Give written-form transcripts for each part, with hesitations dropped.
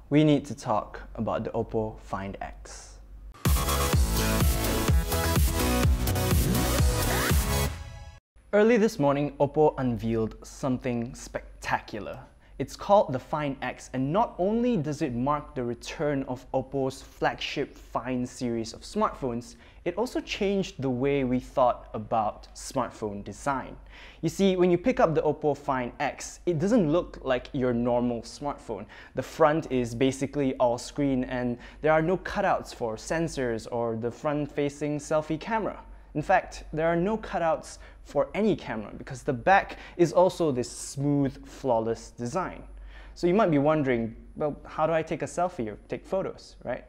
we need to talk about the OPPO Find X. Early this morning, OPPO unveiled something spectacular. It's called the Find X, and not only does it mark the return of OPPO's flagship Find series of smartphones, it also changed the way we thought about smartphone design. You see, when you pick up the OPPO Find X, it doesn't look like your normal smartphone. The front is basically all screen, and there are no cutouts for sensors or the front-facing selfie camera. In fact, there are no cutouts for any camera because the back is also this smooth, flawless design. So you might be wondering, well, how do I take a selfie or take photos, right?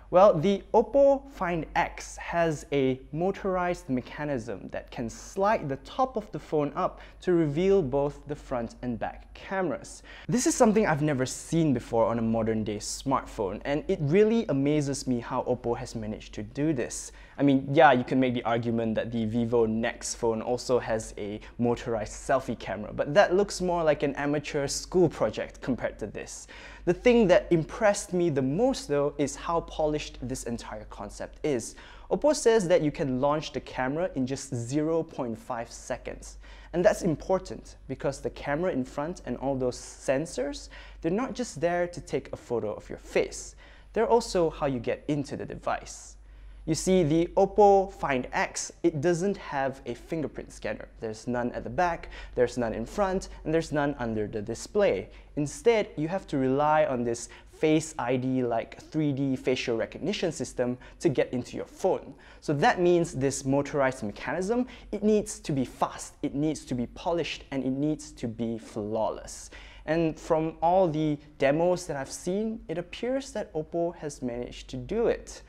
Well, the OPPO Find X has a motorized mechanism that can slide the top of the phone up to reveal both the front and back cameras. This is something I've never seen before on a modern day smartphone, and it really amazes me how OPPO has managed to do this. I mean, yeah, you can make the argument that the Vivo Nex phone also has a motorized selfie camera, but that looks more like an amateur school project compared to this. The thing that impressed me the most though is how polished this entire concept is. OPPO says that you can launch the camera in just 0.5 seconds. And that's important because the camera in front and all those sensors, they're not just there to take a photo of your face. They're also how you get into the device. You see, the OPPO Find X, it doesn't have a fingerprint scanner. There's none at the back, there's none in front, and there's none under the display. Instead, you have to rely on this Face ID-like 3D facial recognition system to get into your phone. So that means this motorized mechanism, it needs to be fast, it needs to be polished, and it needs to be flawless. And from all the demos that I've seen, it appears that OPPO has managed to do it.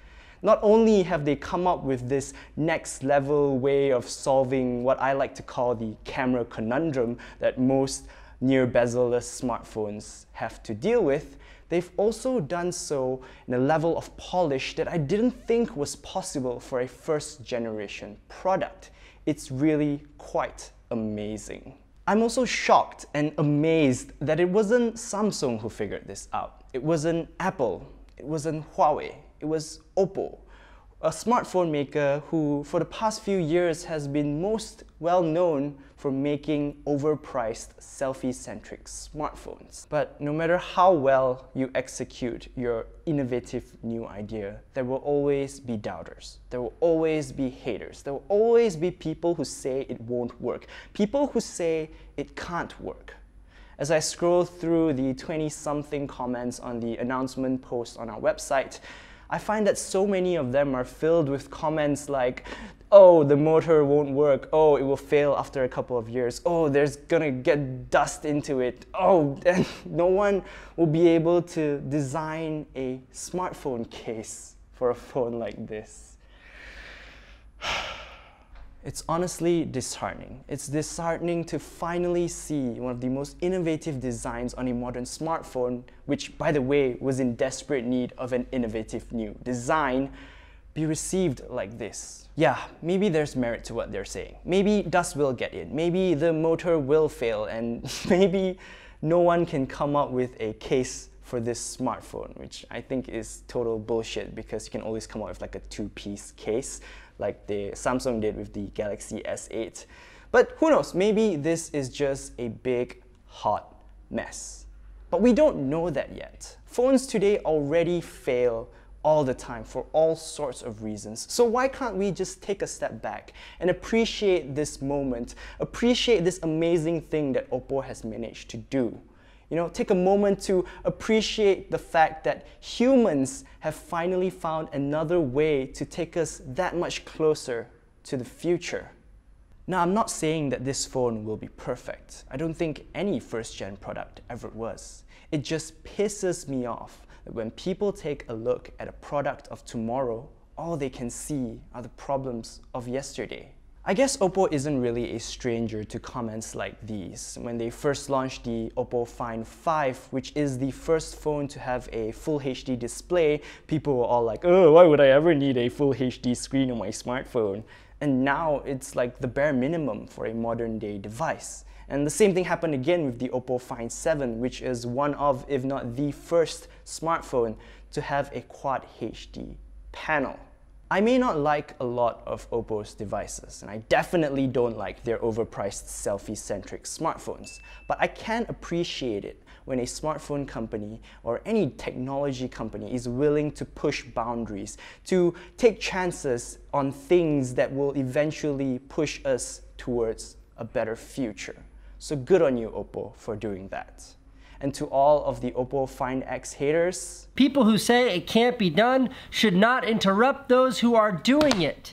Not only have they come up with this next level way of solving what I like to call the camera conundrum that most near bezel-less smartphones have to deal with, they've also done so in a level of polish that I didn't think was possible for a first generation product. It's really quite amazing. I'm also shocked and amazed that it wasn't Samsung who figured this out. It wasn't Apple, it wasn't Huawei. It was OPPO, a smartphone maker who for the past few years has been most well known for making overpriced selfie-centric smartphones. But no matter how well you execute your innovative new idea, there will always be doubters. There will always be haters. There will always be people who say it won't work. People who say it can't work. As I scroll through the 20-something comments on the announcement post on our website, I find that so many of them are filled with comments like, oh, the motor won't work, oh, it will fail after a couple of years, oh, there's gonna get dust into it, oh, then no one will be able to design a smartphone case for a phone like this. It's honestly disheartening. It's disheartening to finally see one of the most innovative designs on a modern smartphone, which, by the way, was in desperate need of an innovative new design, be received like this. Yeah, maybe there's merit to what they're saying. Maybe dust will get in. Maybe the motor will fail, and maybe no one can come up with a case for this smartphone, which I think is total bullshit because you can always come up with like a two-piece case like the Samsung did with the Galaxy S8. But who knows, maybe this is just a big, hot mess. But we don't know that yet. Phones today already fail all the time for all sorts of reasons. So why can't we just take a step back and appreciate this moment, appreciate this amazing thing that OPPO has managed to do? You know, take a moment to appreciate the fact that humans have finally found another way to take us that much closer to the future. Now, I'm not saying that this phone will be perfect. I don't think any first-gen product ever was. It just pisses me off that when people take a look at a product of tomorrow, all they can see are the problems of yesterday. I guess OPPO isn't really a stranger to comments like these. When they first launched the OPPO Find 5, which is the first phone to have a full HD display, people were all like, oh, why would I ever need a full HD screen on my smartphone? And now it's like the bare minimum for a modern day device. And the same thing happened again with the OPPO Find 7, which is one of, if not the first smartphone to have a Quad HD panel. I may not like a lot of OPPO's devices, and I definitely don't like their overpriced selfie-centric smartphones, but I can appreciate it when a smartphone company or any technology company is willing to push boundaries, to take chances on things that will eventually push us towards a better future. So good on you, OPPO, for doing that. And to all of the OPPO Find X haters, people who say it can't be done should not interrupt those who are doing it.